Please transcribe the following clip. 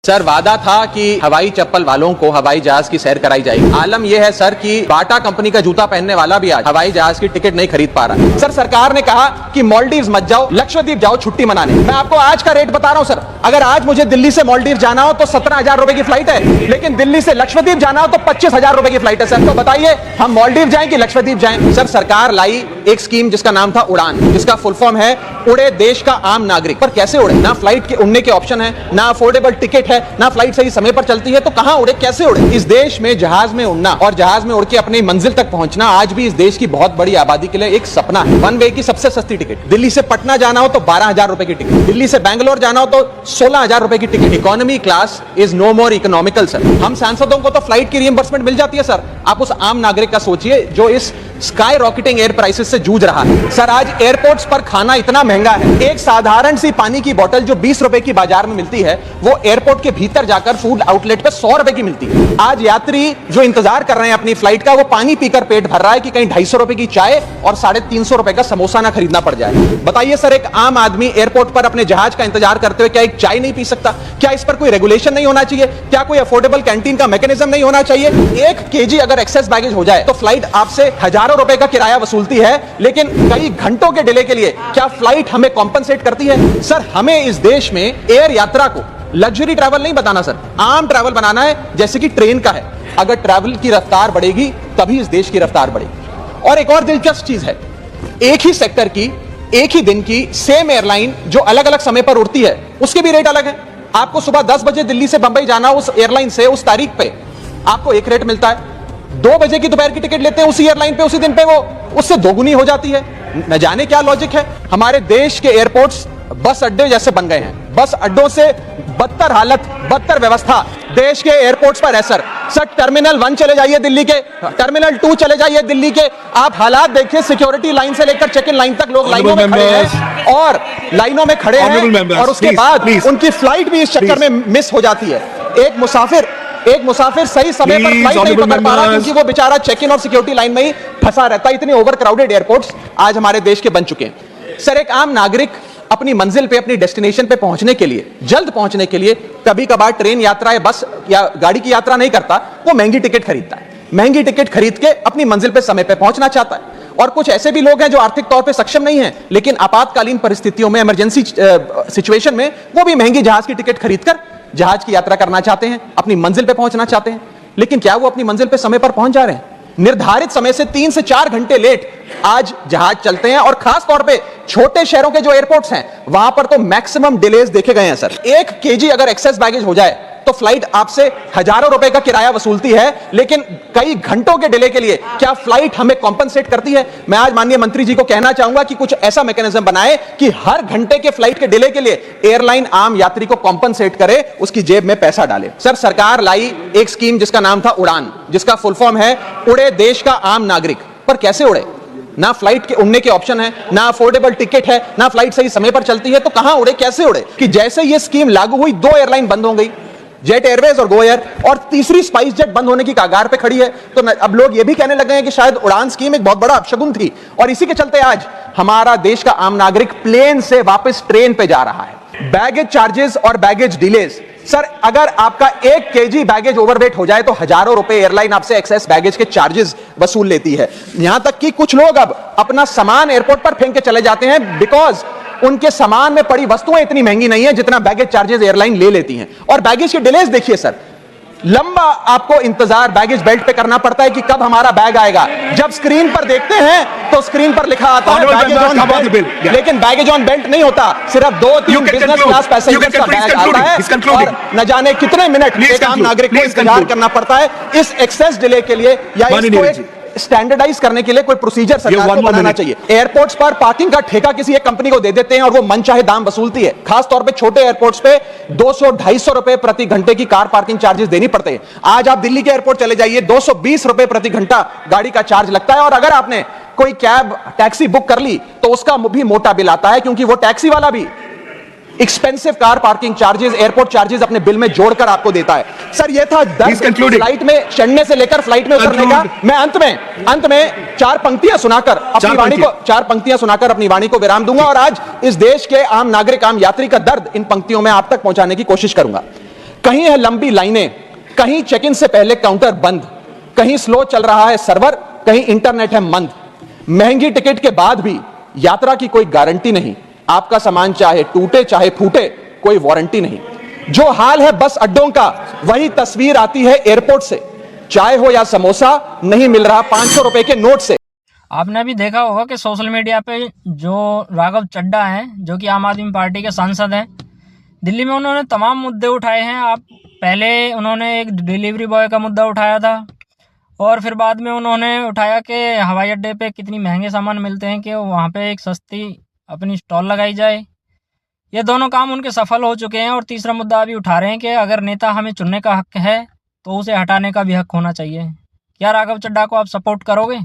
Sir वादा था कि हवाई चप्पल वालों को हवाई जहाज की सैर कराई जाएगी। आलम यह है सर कि बाटा कंपनी का जूता पहनने वाला भी आज हवाई जहाज की टिकट नहीं खरीद पा रहा। सर सरकार ने कहा कि मालदीव्स मत जाओ, लक्षद्वीप जाओ छुट्टी मनाने। मैं आपको आज का रेट बता रहा हूं सर, अगर आज मुझे दिल्ली से मालदीव जाना हो तो 17,000 रुपए की फ्लाइट है, लेकिन दिल्ली से लक्षद्वीप जाना हो तो 25,000 रुपए की फ्लाइट है। सर तो बताइए हम मालदीव जाएं कि लक्षद्वीप जाएं? सर सरकार लाई एक स्कीम जिसका नाम था उड़ान, जिसका फुल फॉर्म है उड़े देश का आम नागरिक। पर कैसे उड़े? ना फ्लाइट के उड़ने के ऑप्शन है, ना अफोर्डेबल टिकट है, ना फ्लाइट सही समय पर चलती है, तो कहां उड़े, कैसे उड़े? इस देश में जहाज में उड़ना और जहाज में उड़ के अपनी मंजिल तक पहुंचना आज भी इस देश की बहुत बड़ी आबादी के लिए एक सपना है। वन वे की सबसे सस्ती टिकट, दिल्ली से पटना जाना हो तो 12,000 रुपए की टिकट, दिल्ली से बैंगलोर जाना हो तो 16,000 रुपए की टिकट। Economy class is no more economical sir. हम सांसदों को तो फ्लाइट की रिइंबर्समेंट मिल जाती है सर, आप उस आम नागरिक का सोचिए जो इस स्काई रॉकेटिंग एयर प्राइसेस से जूझ रहा है। सर आज एयरपोर्ट्स पर खाना इतना महंगा है, एक साधारण सी पानी की बोतल जो 20 रुपए की बाजार में मिलती है वो एयरपोर्ट के भीतर जाकर फूड आउटलेट पे 100 रुपए की मिलती है। आज यात्री जो इंतजार कर रहे हैं अपनी फ्लाइट का, वो पानी पीकर पेट भर रहा है कि कहीं 250 रुपए की चाय और 350 रुपए का समोसा ना खरीदना पड़ जाए। बताइए सर एक आम आदमी एयरपोर्ट पर अपने जहाज का इंतजार करते हुए क्या एक चाय नहीं पी सकता? क्या इस पर कोई रेगुलेशन नहीं होना चाहिए? क्या कोई अफोर्डेबल कैंटीन का मैकेनिज्म नहीं होना चाहिए? 1 kg अगर एक्सेस बैगेज हो जाए तो फ्लाइट आपसे हजारों रुपए का किराया वसूलती है, लेकिन कई घंटों के डिले के लिए क्या फ्लाइट हमें कॉम्पनसेट करती है? सर हमें इस देश में एयर यात्रा को लग्जरी ट्रैवल नहीं बताना सर, आम ट्रैवल बनाना है जैसे कि ट्रेन का है। अगर ट्रैवल की रफ्तार बढ़ेगी तभी इस देश की रफ्तार बढ़ेगी। और एक और दिलचस्प चीज है, एक ही सेक्टर की एक ही दिन की सेम एयरलाइन जो अलग अलग समय पर उड़ती है उसके भी रेट अलग है। आपको सुबह 10 बजे दिल्ली से बंबई जाना, उस एयरलाइन से उस तारीख पे आपको एक रेट मिलता है। 2 बजे की दोपहर की टिकट लेते हैं उसी एयरलाइन पे, उसी दिन पे वो उससे दोगुनी हो जाती है। न जाने क्या लॉजिक है। हमारे देश के एयरपोर्ट्स बस अड्डे जैसे बन गए हैं, बस अड्डों से बदतर हालत, बदतर व्यवस्था देश के एयरपोर्ट्स पर है सर। टर्मिनल 1 चले जाइए दिल्ली के, टर्मिनल 2 चले जाइए दिल्ली के, आप हालात देखिए। सिक्योरिटी लाइन से लेकर चेक इन लाइन तक लोग लाइनों में खड़े हैं और लाइनों में खड़े हैं और उसके बाद उनकी फ्लाइट भी इस चक्कर में मिस हो जाती है। एक मुसाफिर सही समय पर फ्लाइट नहीं पकड़ पा रहा क्योंकि वो बेचारा चेक इन और सिक्योरिटी लाइन में ही फंसा रहता है। इतने ओवर क्राउडेड एयरपोर्ट्स आज हमारे देश के बन चुके हैं। सर एक आम नागरिक अपनी मंजिल पे, अपनी डेस्टिनेशन पे पहुंचने के लिए, जल्द पहुंचने के लिए कभी कभार ट्रेन यात्रा या बस या गाड़ी की यात्रा नहीं करता, वो महंगी टिकट खरीदता है। महंगी टिकट खरीद के अपनी मंजिल पे समय पे पहुंचना चाहता है। और कुछ ऐसे भी लोग हैं जो आर्थिक तौर पे सक्षम नहीं है, लेकिन आपातकालीन परिस्थितियों में, इमरजेंसी सिचुएशन में वो भी महंगी जहाज की टिकट खरीदकर जहाज की यात्रा करना चाहते हैं, अपनी मंजिल पे पहुंचना चाहते हैं। लेकिन क्या वो अपनी मंजिल पे समय पर पहुंच जा रहे हैं? निर्धारित समय से 3 से 4 घंटे लेट आज जहाज चलते हैं। और खास तौर पे छोटे शहरों के जो एयरपोर्ट्स हैं वहां पर तो मैक्सिमम डिलेज देखे गए हैं सर। 1 kg अगर एक्सेस बैगेज हो जाए तो फ्लाइट आपसे हजारों रुपए का किराया वसूलती है, लेकिन कई घंटों के डिले के लिए क्या फ्लाइट हमें कॉम्पनसेट करती है? मैं आज माननीय मंत्री जी को कहना चाहूंगा कि कुछ ऐसा मैकेनिज्म बनाए कि हर घंटे के फ्लाइट के डिले के लिए एयरलाइन आम यात्री को कॉम्पनसेट करे, उसकी जेब में पैसा डाले। सर सरकार लाई एक स्कीम जिसका नाम था उड़ान, जिसका फुल फॉर्म है उड़े देश का आम नागरिक। पर कैसे उड़े? ना फ्लाइट के उड़ने के ऑप्शन है, ना अफोर्डेबल टिकट है, ना फ्लाइट सही समय पर चलती है, तो कहां उड़े, कैसे उड़े? कि जैसे ये स्कीम लागू हुई 2 एयरलाइन बंद हो गई, जेट एयरवेज और गो एयर, और तीसरी स्पाइस जेट बंद होने की कगार पे खड़ी है। तो अब लोग ये भी कहने लगे हैं कि शायद उड़ान स्कीम एक बहुत बड़ा अपशगुन थी, और इसी के चलते आज हमारा देश का आम नागरिक प्लेन से वापस ट्रेन पे जा रहा है। बैगेज चार्जेस और बैगेज डिलेज, सर अगर आपका 1 kg बैगेज ओवरवेट हो जाए तो हजारों रुपए एयरलाइन आपसे एक्सेस बैगेज के चार्जेस वसूल लेती है। यहां तक कि कुछ लोग अब अपना सामान एयरपोर्ट पर फेंक के चले जाते हैं बिकॉज उनके सामान में पड़ी वस्तुएं इतनी महंगी नहीं है जितना बैगेज चार्जेस एयरलाइन ले लेती हैं। और बैगेज के डिलेज देखिए सर, लंबा आपको इंतजार बैगेज बेल्ट पे करना पड़ता है कि कब हमारा बैग आएगा। जब स्क्रीन पर देखते हैं तो स्क्रीन पर लिखा आता है बैगेज ऑन बेल्ट, लेकिन बैगेज ऑन बेल्ट नहीं होता। सिर्फ 2-3 बिजनेस क्लास पैसेंजर्स का बैग आता है और न जाने कितने मिनट एक आम नागरिक को इंतजार करना पड़ता है इस एक्सेस डिले के लिए, या इसको एक स्टैंडर्डाइज करने के लिए कोई प्रोसीजर सरकार को बनाना चाहिए। एयरपोर्ट्स पर पार्किंग का ठेका किसी एक कंपनी को दे देते हैं और वो मनचाहे दाम वसूलती है। खास तौर पे छोटे एयरपोर्ट्स पे 200-250 रुपए प्रति घंटे की कार पार्किंग चार्जेस देनी पड़ते हैं। आज आप दिल्ली के एयरपोर्ट चले जाइए, 220 रुपए प्रति घंटा गाड़ी का चार्ज लगता है। और अगर आपने कोई कैब टैक्सी बुक कर ली तो उसका भी मोटा बिल आता है, क्योंकि वो टैक्सी वाला भी expensive car parking charges, airport charges अपने बिल में जोड़कर आपको देता है। सर ये था फ्लाइट में चढ़ने से लेकर फ्लाइट में उतरने का। मैं अंत में 4 पंक्तियां सुनाकर अपनी वाणी को विराम दूंगा और आज इस देश के आम नागरिक, आम यात्री का दर्द इन पंक्तियों में आप तक पहुंचाने की कोशिश करूंगा। कहीं है लंबी लाइनें, कहीं चेक इन से पहले काउंटर बंद, कहीं स्लो चल रहा है सर्वर, कहीं इंटरनेट है मंद। महंगी टिकट के बाद भी यात्रा की कोई गारंटी नहीं, आपका सामान चाहे टूटे चाहे फूटे कोई वारंटी नहीं। जो हाल है बस अड्डों का वही तस्वीर आती है एयरपोर्ट से, चाय हो या समोसा नहीं मिल रहा 500 रुपए के नोट से। आपने अभी देखा होगा कि सोशल मीडिया पे जो राघव चड्ढा हैं, जो कि आम आदमी पार्टी के सांसद हैं, दिल्ली में उन्होंने तमाम मुद्दे उठाए हैं। आप पहले उन्होंने एक डिलीवरी बॉय का मुद्दा उठाया था और फिर बाद में उन्होंने उठाया कि हवाई अड्डे पे कितनी महंगे सामान मिलते हैं कि वहाँ पे एक सस्ती अपनी स्टॉल लगाई जाए। ये दोनों काम उनके सफल हो चुके हैं। और तीसरा मुद्दा अभी उठा रहे हैं कि अगर नेता हमें चुनने का हक है तो उसे हटाने का भी हक होना चाहिए। क्या राघव चड्ढा को आप सपोर्ट करोगे?